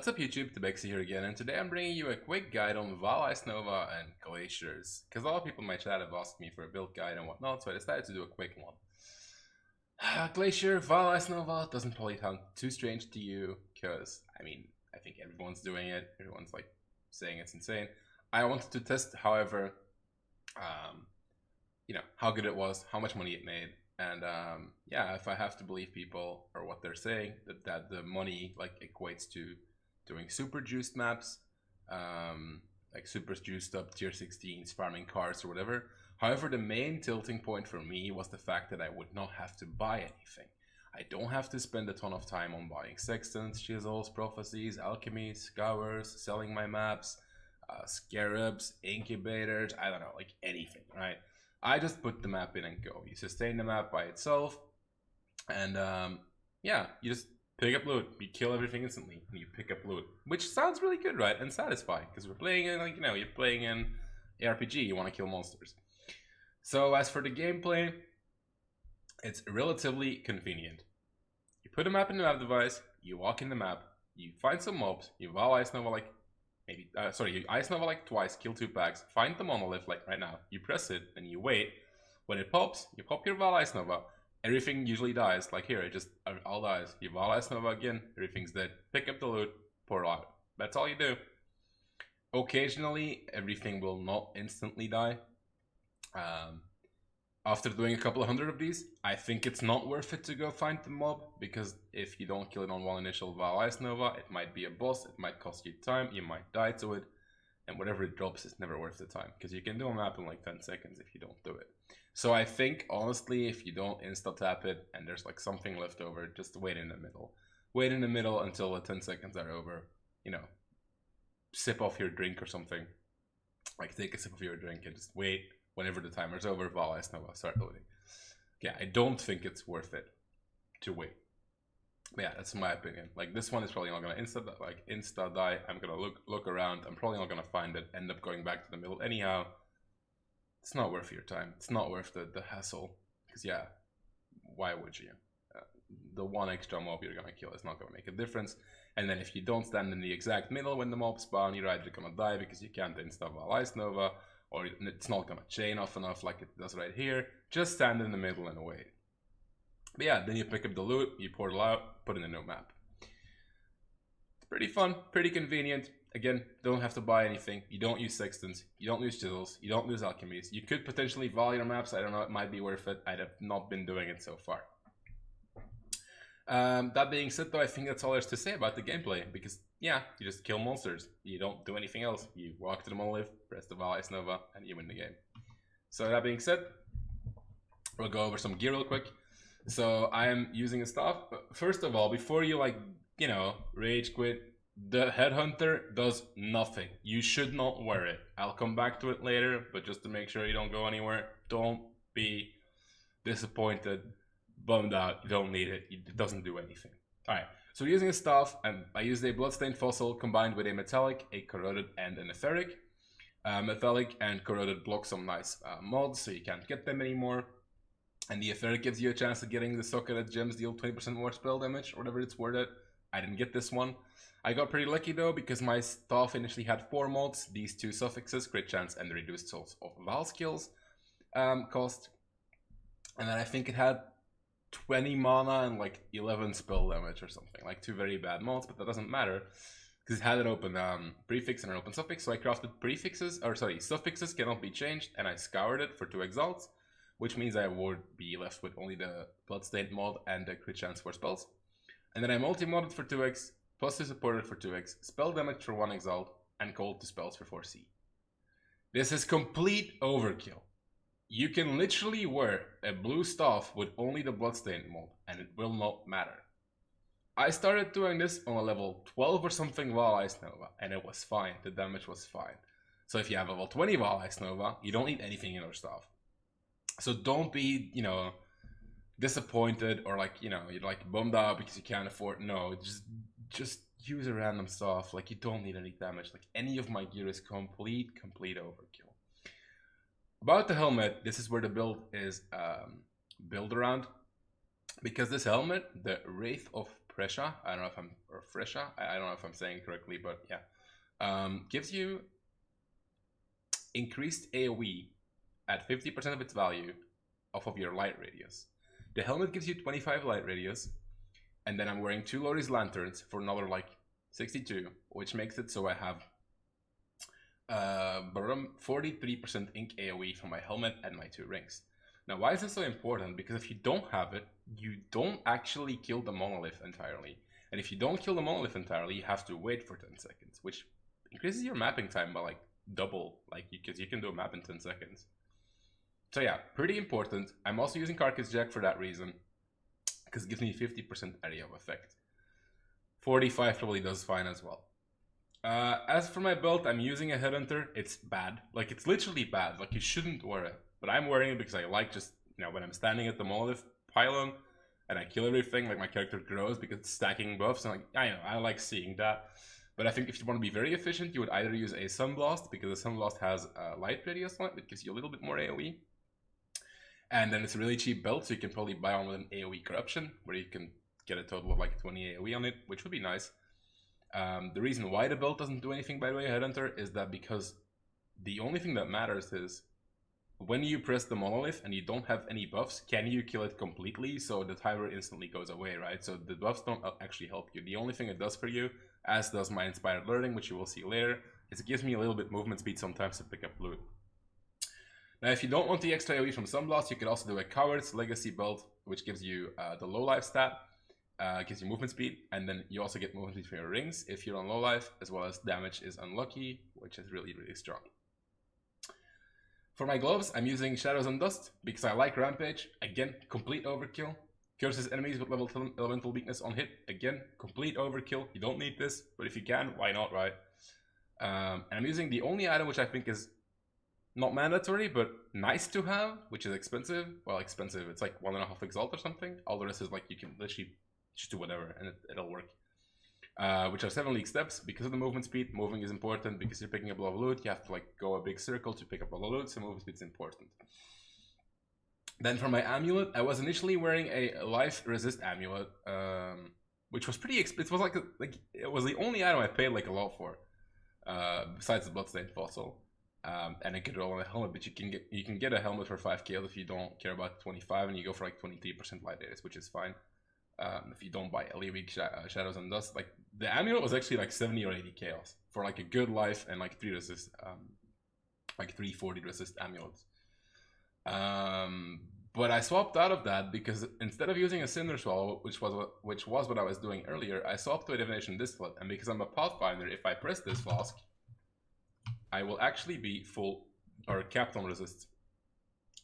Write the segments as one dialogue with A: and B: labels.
A: What's up YouTube, Tabexi here again, and today I'm bringing you a quick guide on Vaal Ice Nova and Glaciers. Because a lot of people in my chat have asked me for a build guide and whatnot, so I decided to do a quick one. Glacier, Vaal Ice Nova doesn't probably sound too strange to you, because, I mean, I think everyone's doing it, everyone's like saying it's insane. I wanted to test, however, you know, how good it was, how much money it made. And yeah, if I have to believe people or what they're saying, that the money like equates to doing super juiced maps, like super juiced up tier 16s, farming cars or whatever. However, the main tilting point for me was the fact that I would not have to buy anything. I don't have to spend a ton of time on buying sextants, chisels, prophecies, alchemies, scours, selling my maps, scarabs, incubators, I don't know, like anything, right? I just put the map in and go. You sustain the map by itself, and yeah, you just pick up loot. You kill everything instantly, and you pick up loot, which sounds really good, right? And satisfying, because we're playing in, like, you know, you're playing in RPG. You want to kill monsters. So as for the gameplay, it's relatively convenient. You put a map in the map device. You walk in the map. You find some mobs. You Vaal Ice Nova like maybe you Ice Nova like twice, kill 2 packs, find the monolith like right now, you press it and you wait. When it pops, you pop your Vaal Ice Nova, everything usually dies, like here, it just all dies. You Vaal Ice Nova again, everything's dead. Pick up the loot, pour it out. That's all you do. Occasionally, everything will not instantly die. After doing a couple of hundred of these, I think it's not worth it to go find the mob, because if you don't kill it on one initial Vaal Ice Nova, it might be a boss, it might cost you time, you might die to it, and whatever it drops is never worth the time, because you can do a map in like 10 seconds if you don't do it. So I think, honestly, if you don't insta-tap it, and there's like something left over, just wait in the middle. Wait in the middle until the 10 seconds are over, you know, sip off your drink or something. Like, take a sip of your drink and just wait. Whenever the timer's over, Vaal Ice Nova, start loading. Yeah, I don't think it's worth it to wait. But yeah, that's my opinion. Like, this one is probably not gonna insta die. I'm gonna look around. I'm probably not gonna find it. End up going back to the middle anyhow. It's not worth your time. It's not worth the hassle. Because yeah, why would you? The one extra mob you're gonna kill is not gonna make a difference. And then if you don't stand in the exact middle when the mobs spawn, you're either gonna die because you can't insta Vaal Ice Nova, or it's not gonna chain off enough like it does right here. Just stand in the middle and wait. But yeah, then you pick up the loot, you portal out, put in a new map. It's pretty fun, pretty convenient. Again, don't have to buy anything. You don't use sextants, you don't use chisels, you don't use alchemies. You could potentially Vaal your maps, I don't know, it might be worth it. I have not been doing it so far. That being said though, I think that's all there's to say about the gameplay, because yeah, you just kill monsters. You don't do anything else. You walk to the monolith, press the Vaal Ice Nova, and you win the game. So that being said, we'll go over some gear real quick. So I am using a staff. First of all, before you like, you know, rage quit, the Headhunter does nothing. You should not wear it. I'll come back to it later, but just to make sure you don't go anywhere, don't be disappointed, bummed out, you don't need it. It doesn't do anything. Alright, so using a staff, and I used a bloodstained fossil combined with a metallic, a corroded, and an etheric. Metallic and corroded block some nice mods, so you can't get them anymore. And the etheric gives you a chance of getting the socketed gems deal 20% more spell damage, or whatever it's worded. I didn't get this one. I got pretty lucky though, because my staff initially had 4 mods, these 2 suffixes, crit chance, and the reduced souls of Vaal skills cost. And then I think it had 20 mana and like 11 spell damage or something, like 2 very bad mods, but that doesn't matter because it had an open prefix and an open suffix. So I crafted prefixes, or sorry, suffixes cannot be changed, and I scoured it for 2 exalts, which means I would be left with only the bloodstained mod and the crit chance for spells. And then I multi-modded for 2x, plus 2 supported for 2x, spell damage for 1 exalt, and cold to spells for 4c. This is complete overkill. You can literally wear a blue staff with only the bloodstained mod, and it will not matter. I started doing this on a level 12 or something Vaal Ice Nova, and it was fine. The damage was fine. So if you have a level 20 Vaal Ice Nova, you don't need anything in your staff. So don't be, you know, disappointed or like, you know, you're like bummed out because you can't afford. No, just use a random staff. Like, you don't need any damage. Like, any of my gear is complete overkill. About the helmet, this is where the build is built around. Because this helmet, the Wraith of Presha. I don't know if I'm, or Fresha. I don't know if I'm saying it correctly, but yeah. Gives you increased AoE at 50% of its value off of your light radius. The helmet gives you 25 light radius, and then I'm wearing 2 Lori's lanterns for another like 62, which makes it so I have 43% ink AoE from my helmet and my 2 rings. Now, why is this so important? Because if you don't have it, you don't actually kill the monolith entirely. And if you don't kill the monolith entirely, you have to wait for 10 seconds, which increases your mapping time by like double, like because you can do a map in 10 seconds. So yeah, pretty important. I'm also using Carcass Jack for that reason, because it gives me 50% area of effect. 45 probably does fine as well. As for my build, I'm using a Headhunter. It's bad. Like, it's literally bad. Like, you shouldn't wear it. But I'm wearing it because I like just, you know, when I'm standing at the monolith pylon and I kill everything, like my character grows because it's stacking buffs. And like, I know, I like seeing that. But I think if you want to be very efficient, you would either use a Sunblast, because the Sunblast has a light radius on it, which gives you a little bit more AoE. And then it's a really cheap build, so you can probably buy one with an AoE corruption, where you can get a total of like 20 AoE on it, which would be nice. The reason why the build doesn't do anything, by the way, Headhunter, is that because the only thing that matters is when you press the monolith and you don't have any buffs, can you kill it completely? So the timer instantly goes away, right? So the buffs don't actually help you. The only thing it does for you, as does my Inspired Learning, which you will see later, is it gives me a little bit movement speed sometimes to pick up loot. Now, if you don't want the extra AoE from Sunblast, you could also do a Coward's Legacy build, which gives you the low life stat, gives you movement speed, and then you also get movement speed from your rings if you're on low life, as well as damage is unlucky, which is really, really strong. For my gloves, I'm using Shadows and Dust because I like Rampage. Again, complete overkill. Curses enemies with level 10 elemental weakness on hit. Again, complete overkill. You don't need this, but if you can, why not, right? And I'm using the only item which I think is not mandatory, but nice to have, which is expensive. Well, expensive. It's like 1.5 Exalt or something. All the rest is like you can literally just do whatever and it'll work. Which are 7 League Steps. Because of the movement speed, moving is important because you're picking up a lot of loot. You have to like go a big circle to pick up a lot of loot, so movement speed is important. Then for my amulet, I was initially wearing a life resist amulet, which was pretty expensive. It was like it was the only item I paid like a lot for, besides the Bloodstained Fossil. And I could roll on a helmet, but you can get a helmet for 5k if you don't care about 25, and you go for like 23% light radius, which is fine. If you don't buy LE Weak Shadows and Dust, like the amulet was actually like 70 or 80 chaos for like a good life and like 3 resist, like 340 resist amulets. But I swapped out of that because instead of using a Cinder Swallow, which was what I was doing earlier, I swapped to a Divination Distillate, and because I'm a Pathfinder, if I press this flask, I will actually be full or capped on resist.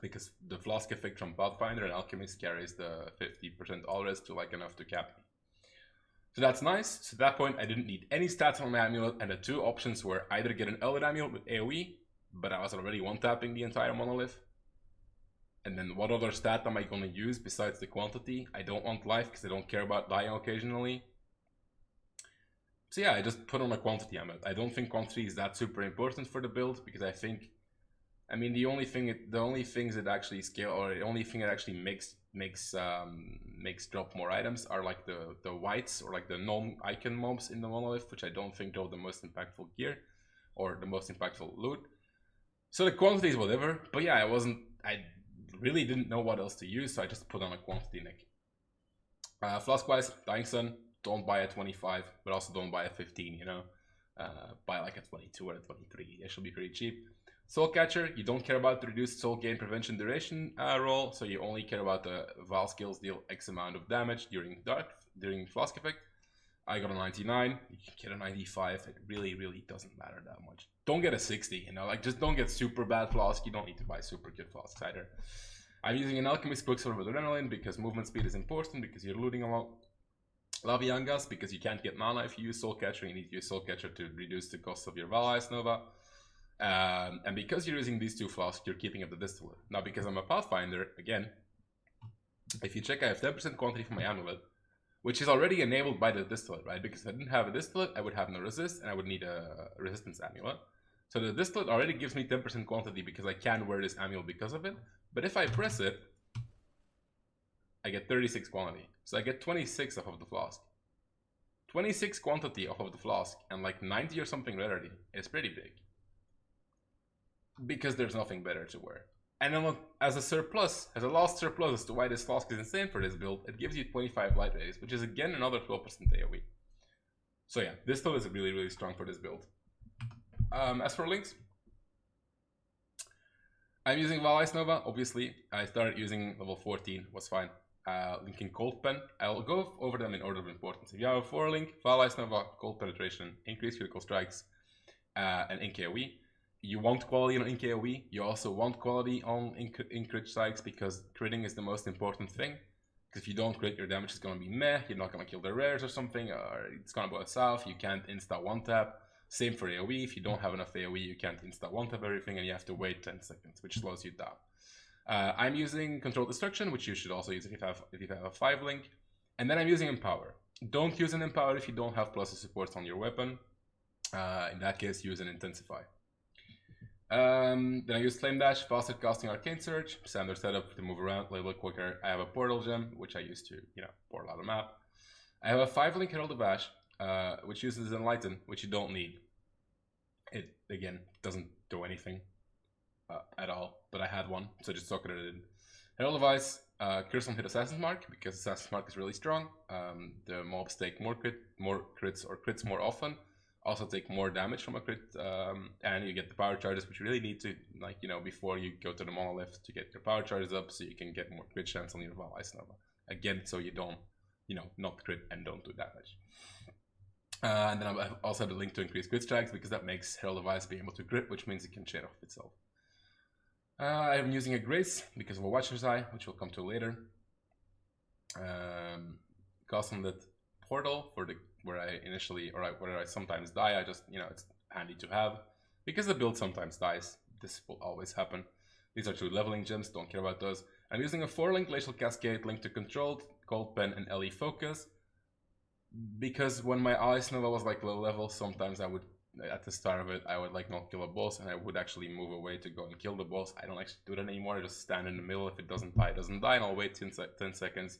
A: Because the Flask effect from Pathfinder and Alchemist carries the 50% all res to like enough to cap me. So that's nice. So at that point I didn't need any stats on my amulet, and the 2 options were either get an Elder Amulet with AoE, but I was already one-tapping the entire monolith. And then what other stat am I going to use besides the quantity? I don't want life because I don't care about dying occasionally. So yeah, I just put on a quantity amulet. I don't think quantity is that super important for the build, because I think, I mean, the only things that actually scale, or the only thing that actually makes drop more items are like the whites or like the non-icon mobs in the monolith, which I don't think drop the most impactful gear or the most impactful loot. So the quantity is whatever, but yeah, I really didn't know what else to use, so I just put on a quantity nick. Flask-wise, Dying Sun, don't buy a 25, but also don't buy a 15, you know. Buy like a 22 or a 23, it should be pretty cheap. Soul Catcher, you don't care about the reduced soul gain prevention duration roll, so you only care about the Vaal skills deal X amount of damage during Flask effect. I got a 99, you can get a 95, it really, really doesn't matter that much. Don't get a 60, you know, like just don't get super bad Flask, you don't need to buy super good Flasks either. I'm using an Alchemist Quicksilver with Adrenaline because movement speed is important, because you're looting a lot. Laviangas, because you can't get mana if you use Soul Catcher, you need to use Soul Catcher to reduce the cost of your Vaal Ice Nova. And because you're using these 2 flasks, you're keeping up the distillate. Now, because I'm a Pathfinder, again, if you check, I have 10% quantity for my amulet, which is already enabled by the distillate, right? Because if I didn't have a distillate, I would have no resist, and I would need a resistance amulet. So the distillate already gives me 10% quantity because I can wear this amulet because of it. But if I press it, I get 36 quantity. So I get 26 off of the flask. 26 quantity off of the Flask and like 90 or something rarity is pretty big. Because there's nothing better to wear. And then as a surplus, as a last surplus as to why this Flask is insane for this build, it gives you 25 light radius, which is again another 12% AoE. So yeah, this tool is really, really strong for this build. As for links, I'm using Vaal Ice Nova, obviously. I started using level 14, was fine. Linking Cold Pen, I'll go over them in order of importance. If you have a 4 link, Vaal Ice Nova, Cold Penetration, increased critical strikes, and in KoE. You want quality on in KoE, you also want quality on in crit strikes because critting is the most important thing. Because if you don't crit, your damage is going to be meh, you're not going to kill the rares or something, or it's going to go south, you can't insta one tap. Same for AoE, if you don't have enough AoE, you can't insta one tap everything and you have to wait 10 seconds, which slows you down. I'm using Controlled Destruction, which you should also use if you have a 5 link. And then I'm using Empower. Don't use an Empower if you don't have plus supports on your weapon. In that case, use an Intensify. Then I use Flame Dash, faster casting Arcane Surge, standard setup to move around a little bit quicker. I have a Portal Gem, which I use to, portal out a map. I have a 5 link Herald of Ash, which uses Enlighten, which you don't need. It, again, doesn't do anything at all, but I had one, so just socketed it in. Herald of Ice, Curse on hit Assassin's Mark, because Assassin's Mark is really strong. The mobs take more crits or crits more often. Also take more damage from a crit, and you get the power charges, which you really need to, before you go to the monolith to get your power charges up, so you can get more crit chance on your Vaal Ice Nova. Again, so you don't, not crit and don't do damage. And then I also have the link to increase crit strikes, because that makes Herald of Ice be able to crit, which means it can chain off itself. I'm using a Grace, because of a Watcher's Eye, which we'll come to later. Cast on that Portal, for the where I sometimes die, I just, it's handy to have. Because the build sometimes dies, this will always happen. These are 2 leveling gems, don't care about those. I'm using a 4 link Glacial Cascade, linked to Controlled, Cold Pen, and LE Focus. Because when my Ice Nova was like low level, sometimes I would, at the start of it, I would like not kill a boss, and I would actually move away to go and kill the boss. I don't actually do that anymore, I just stand in the middle. If it doesn't die, and I'll wait 10 seconds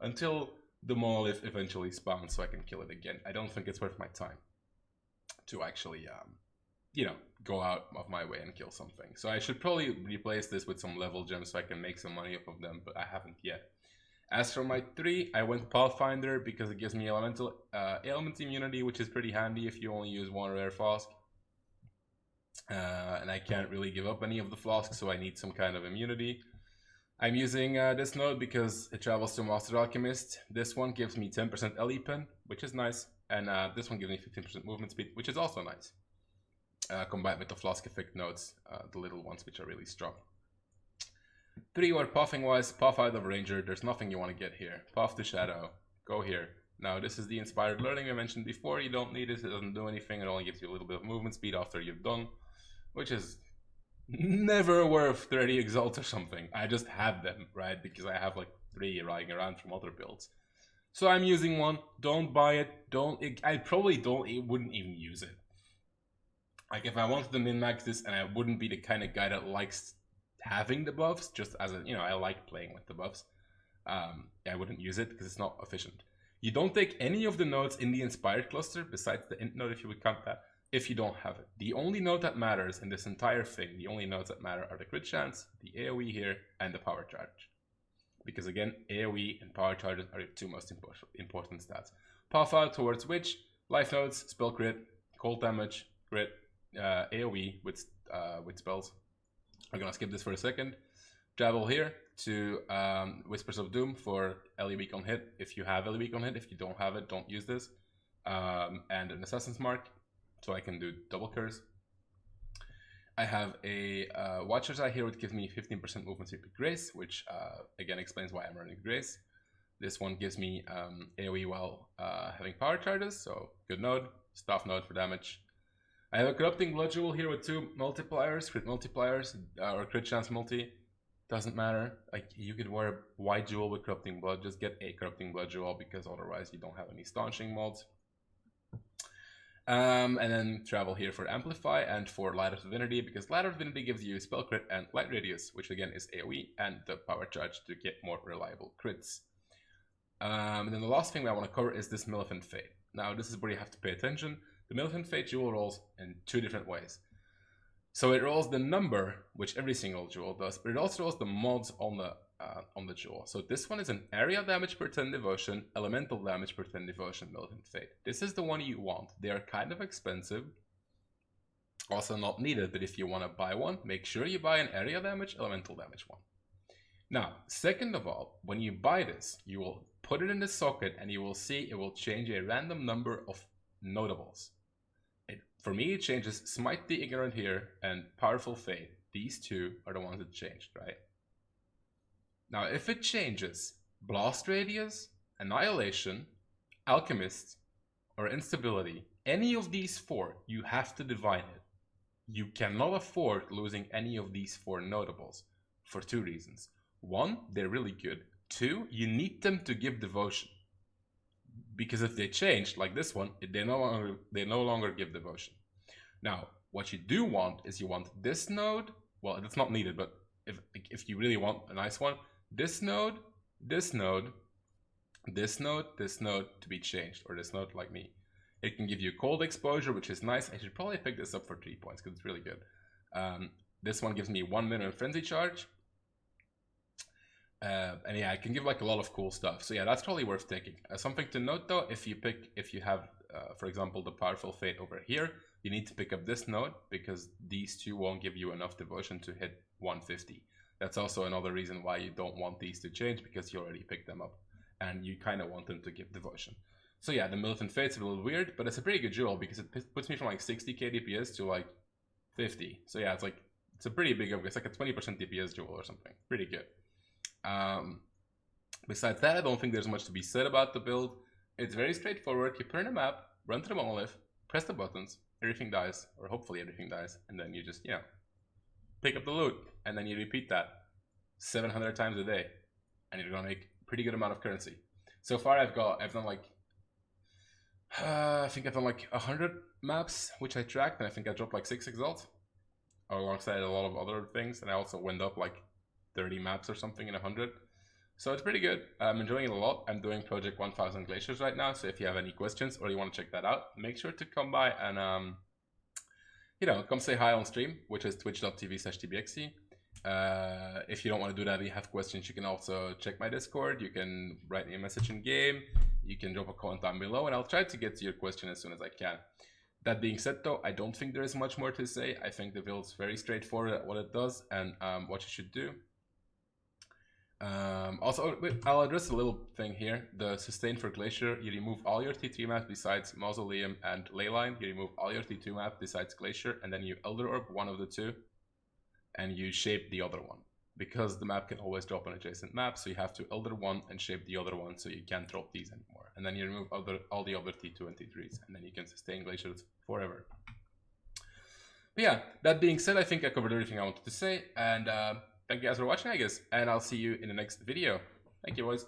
A: until the monolith eventually spawns so I can kill it again. I don't think it's worth my time to actually, go out of my way and kill something. So I should probably replace this with some level gems so I can make some money off of them, but I haven't yet. As for my 3, I went Pathfinder because it gives me element immunity, which is pretty handy if you only use 1 rare flask. And I can't really give up any of the flasks, so I need some kind of immunity. I'm using this node because it travels to Master Alchemist. This one gives me 10% LE pen, which is nice. And this one gives me 15% movement speed, which is also nice. Combined with the Flask effect nodes, the little ones, which are really strong. 3 or pathing wise, path out of Ranger, there's nothing you want to get here. Path to Shadow, go here. Now this is the Inspired Learning I mentioned before, you don't need it doesn't do anything, it only gives you a little bit of movement speed after you've done, which is never worth 30 exalts or something. I just have them, right? Because I have like 3 lying around from other builds. So I'm using one, don't buy it, I probably wouldn't even use it. Like if I wanted to min-max this and I wouldn't be the kind of guy that likes having the buffs, just as I like playing with the buffs, I wouldn't use it because it's not efficient. You don't take any of the nodes in the Inspired cluster, besides the int node if you would count that, if you don't have it. The only node that matters in this entire thing, the only nodes that matter are the crit chance, the AoE here, and the power charge. Because again, AoE and power charges are your 2 most important stats. Path out towards Witch, life nodes, spell crit, cold damage, crit, AoE with spells. We're gonna skip this for a second. Travel here to Whispers of Doom for LE weak on hit. If you have LE weak on hit, if you don't have it, don't use this. And an Assassin's Mark, so I can do double curse. I have a Watcher's Eye here, which gives me 15% movement speed with Grace, which again explains why I'm running Grace. This one gives me AoE while having power charges, so good node, staff node for damage. I have a Corrupting Blood Jewel here with 2 multipliers, crit multipliers, or crit chance multi. Doesn't matter. Like you could wear a white jewel with Corrupting Blood, just get a Corrupting Blood Jewel because otherwise you don't have any staunching mods. And then travel here for Amplify and for Light of Divinity, because Light of Divinity gives you spell crit and light radius, which again is AoE, and the power charge to get more reliable crits. And then the last thing I want to cover is this Militant Fate. Now this is where you have to pay attention. The Militant Fate jewel rolls in 2 different ways. So it rolls the number, which every single jewel does, but it also rolls the mods on the jewel. So this one is an area damage per 10 devotion, elemental damage per 10 devotion, Militant Fate. This is the one you want. They are kind of expensive, also not needed, but if you want to buy one, make sure you buy an area damage, elemental damage one. Now, second of all, when you buy this, you will put it in the socket and you will see it will change a random number of notables. For me, it changes Smite the Ignorant here and Powerful Fate. These 2 are the ones that changed, right? Now, if it changes Blast Radius, Annihilation, Alchemist, or Instability, any of these 4, you have to divine it. You cannot afford losing any of these 4 notables for 2 reasons. 1, they're really good. 2, you need them to give devotion. Because if they change, like this one, they no longer give devotion. Now, what you do want is you want this node. Well, it's not needed, but if you really want a nice one, this node, this node, this node, this node to be changed, or this node like me. It can give you cold exposure, which is nice. I should probably pick this up for 3 points because it's really good. This one gives me 1 minimum frenzy charge. And yeah, it can give like a lot of cool stuff. So yeah, that's probably worth taking. Something to note though, if you have, for example, the Powerful Fate over here, you need to pick up this node because these 2 won't give you enough devotion to hit 150. That's also another reason why you don't want these to change, because you already picked them up and you kind of want them to give devotion. So yeah, the Militant Fate's a little weird, but it's a pretty good jewel because it puts me from like 60k DPS to like 50. So yeah, it's a pretty big upgrade. It's like a 20% DPS jewel or something. Pretty good. Besides that, I don't think there's much to be said about the build. It's very straightforward. You put in a map, run to the monolith, press the buttons, everything dies, or hopefully everything dies, and then you just, pick up the loot, and then you repeat that 700 times a day, and you're gonna make a pretty good amount of currency. So far, I've done like, I think I've done like 100 maps, which I tracked, and I think I dropped like 6 exalts, alongside a lot of other things, and I also went up like 30 maps or something in 100. So it's pretty good. I'm enjoying it a lot. I'm doing Project 1000 Glaciers right now, so if you have any questions or you want to check that out, make sure to come by and come say hi on stream, which is twitch.tv/tbxe. If you don't want to do that and you have questions, you can also check my Discord. You can write me a message in game. You can drop a comment down below, and I'll try to get to your question as soon as I can. That being said, though, I don't think there is much more to say. I think the build's very straightforward at what it does and what you should do. Also, I'll address a little thing here. The sustain for Glacier, you remove all your T3 maps besides Mausoleum and Leyline. You remove all your T2 maps besides Glacier, and then you Elder Orb one of the 2, and you shape the other one. Because the map can always drop an adjacent map, so you have to Elder one and shape the other one, so you can't drop these anymore. And then you remove all the other T2 and T3s, and then you can sustain Glaciers forever. But yeah, that being said, I think I covered everything I wanted to say, and thank you guys for watching, I guess, and I'll see you in the next video. Thank you, boys.